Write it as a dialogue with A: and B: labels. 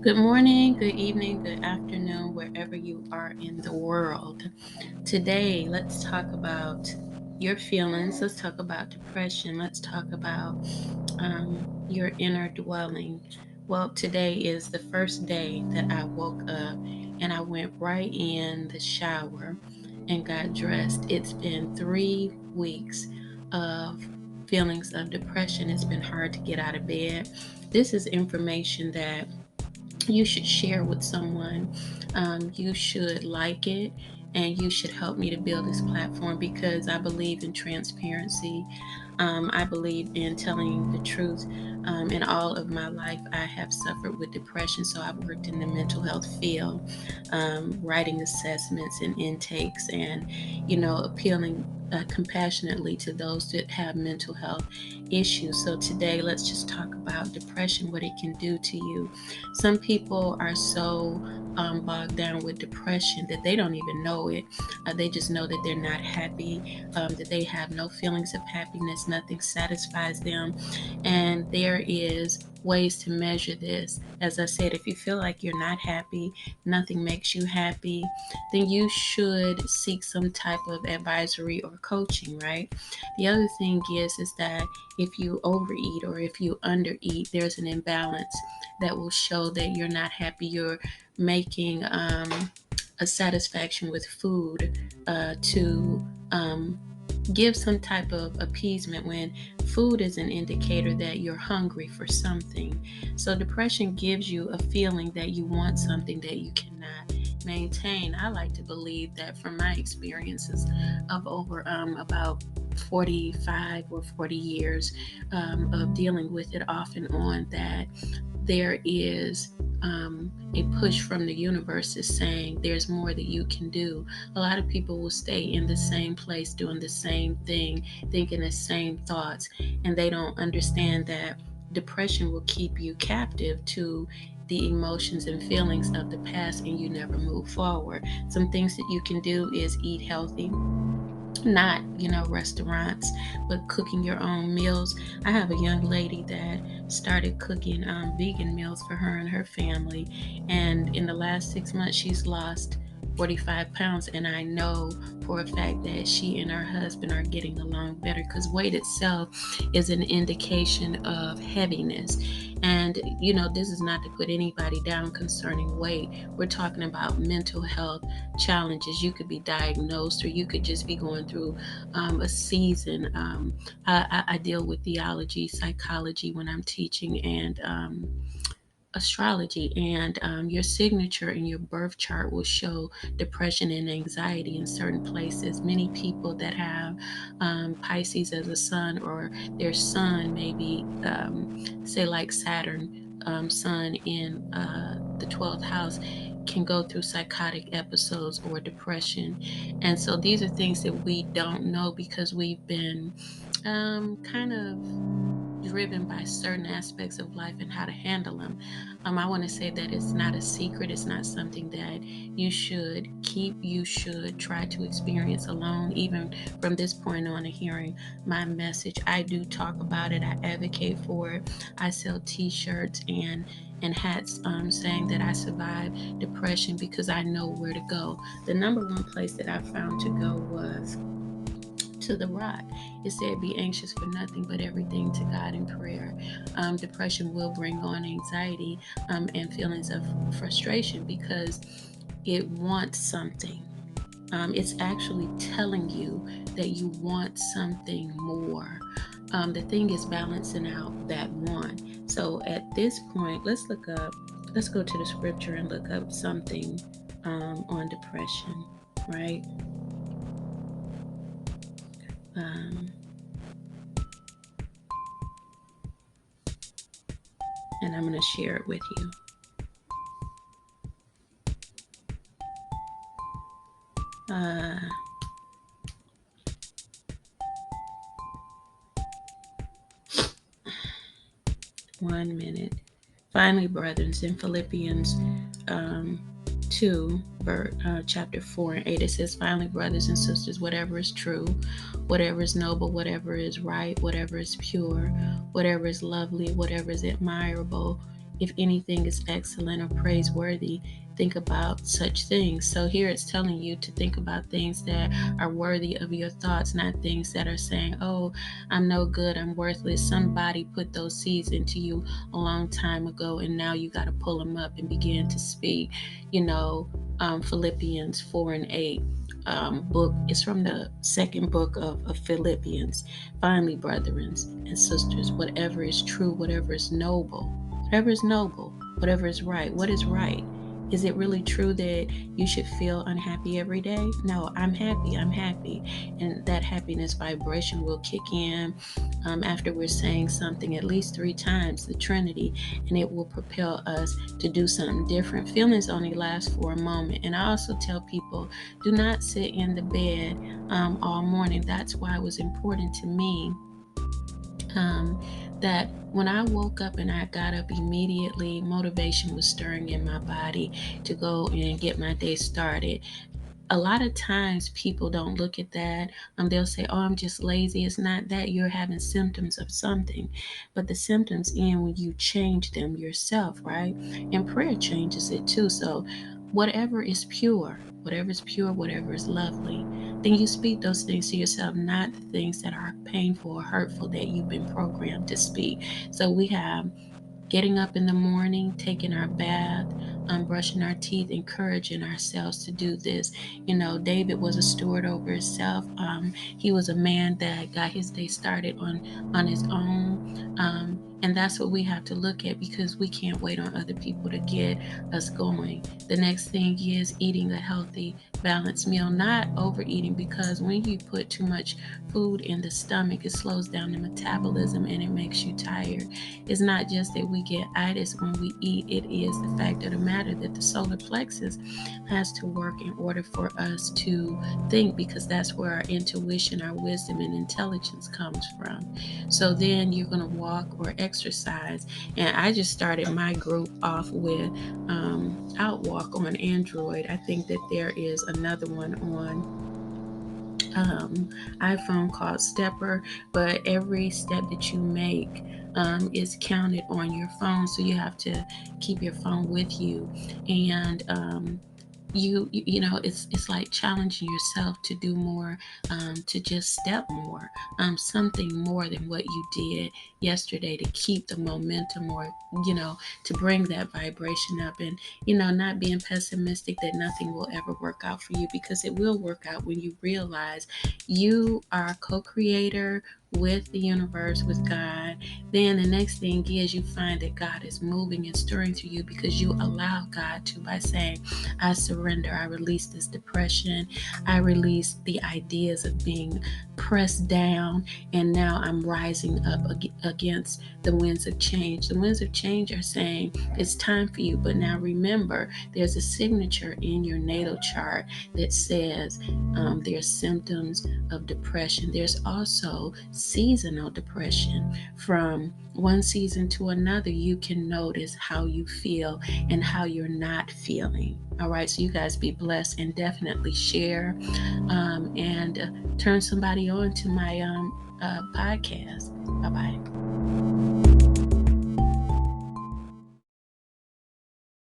A: Good morning, good evening, good afternoon, wherever you are in the world. Today, let's talk about your feelings. Let's talk about depression. Let's talk about your inner dwelling. Well, today is the first day that I woke up and I went right in the shower and got dressed. It's been 3 weeks of feelings of depression. It's been hard to get out of bed. This is information that you should share with someone. You should like it, and you should help me to build this platform because I believe in transparency. I believe in telling the truth. In all of my life, I have suffered with depression, so I've worked in the mental health field, writing assessments and intakes, and appealing compassionately to those that have mental health issues. So today, let's just talk about depression, what it can do to you. Some people are so bogged down with depression that they don't even know it. They just know that they're not happy, that they have no feelings of happiness, nothing satisfies them. And there is ways to measure this. As I said, if you feel like you're not happy, nothing makes you happy, then you should seek some type of advisory or coaching, right? The other thing is that if you overeat or if you undereat, there's an imbalance that will show that you're not happy. You're making a satisfaction with food to give some type of appeasement when food is an indicator that you're hungry for something. So depression gives you a feeling that you want something that you cannot maintain. I like to believe that from my experiences of over about 45 or 40 years of dealing with it off and on, that there is a push from the universe is saying there's more that you can do. A lot of people will stay in the same place doing the same thing, thinking the same thoughts, and they don't understand that depression will keep you captive to the emotions and feelings of the past and you never move forward. Some things that you can do is eat healthy, not restaurants, but cooking your own meals. I have a young lady that started cooking vegan meals for her and her family, and in the last 6 months she's lost 45 pounds, and I know for a fact that she and her husband are getting along better because weight itself is an indication of heaviness. And this is not to put anybody down concerning weight. We're talking about mental health challenges. You could be diagnosed, or you could just be going through a season. I deal with theology, psychology when I'm teaching, and astrology, and your signature and your birth chart will show depression and anxiety in certain places. Many people that have Pisces as a sun, or their sun maybe say like Saturn, sun in the 12th house, can go through psychotic episodes or depression. And so these are things that we don't know because we've been kind of driven by certain aspects of life and how to handle them. I want to say that it's not a secret. It's not something that you should keep. You should try to experience alone. Even from this point on, and hearing my message, I do talk about it. I advocate for it. I sell T-shirts and hats saying that I survived depression because I know where to go. The number one place that I found to go was to the rock. It said, be anxious for nothing but everything to God in prayer. Depression will bring on anxiety and feelings of frustration because it wants something. It's actually telling you that you want something more. The thing is balancing out that one. So at this point, let's go to the scripture and look up something on depression, right? Um, and I'm going to share it with you. Uh, 1 minute. Finally, brethren, in Philippians 2, chapter 4 and 8, it says, finally, brothers and sisters, whatever is true, whatever is noble, whatever is right, whatever is pure, whatever is lovely, whatever is admirable, if anything is excellent or praiseworthy, think about such things. So here it's telling you to think about things that are worthy of your thoughts, not things that are saying, oh, I'm no good, I'm worthless. Somebody put those seeds into you a long time ago, and now you got to pull them up and begin to speak. Philippians 4 and 8 book is from the second book of Philippians. Finally, brethren and sisters, whatever is true, whatever is noble, whatever is right. What is right? Is it really true that you should feel unhappy every day? No, I'm happy. And that happiness vibration will kick in after we're saying something at least 3 times, the Trinity, and it will propel us to do something different. Feelings only last for a moment. And I also tell people, do not sit in the bed all morning. That's why it was important to me that when I woke up and I got up immediately, motivation was stirring in my body to go and get my day started. A lot of times people don't look at that. They'll say, oh, I'm just lazy. It's not that. You're having symptoms of something. But the symptoms end when you change them yourself, right? And prayer changes it too. So whatever is pure, whatever is lovely, then you speak those things to yourself, not the things that are painful or hurtful that you've been programmed to speak. So we have getting up in the morning, taking our bath, brushing our teeth, encouraging ourselves to do this. David was a steward over himself. He was a man that got his day started on his own. And that's what we have to look at, because we can't wait on other people to get us going. The next thing is eating a healthy, balanced meal, not overeating, because when you put too much food in the stomach, it slows down the metabolism and it makes you tired. It's not just that we get itis when we eat, it is the fact of the matter that the solar plexus has to work in order for us to think, because that's where our intuition, our wisdom, and intelligence comes from. So then you're going to walk or exercise. And I just started my group off with Outwalk on Android. I think that there is another one on iPhone called Stepper, but every step that you make is counted on your phone, so you have to keep your phone with you. And it's like challenging yourself to do more, to just step more, something more than what you did yesterday, to keep the momentum, or to bring that vibration up. And not being pessimistic that nothing will ever work out for you, because it will work out when you realize you are a co-creator with the universe, with God. Then the next thing is you find that God is moving and stirring through you, because you allow God to, by saying, I surrender. I release this depression. I release the ideas of being pressed down. And now I'm rising up against the winds of change. The winds of change are saying it's time for you. But now remember, there's a signature in your natal chart that says there's symptoms of depression. There's also seasonal depression. From one season to another, you can notice how you feel and how you're not feeling. All right, so you guys be blessed, and definitely share and turn somebody on to my podcast. Bye-bye.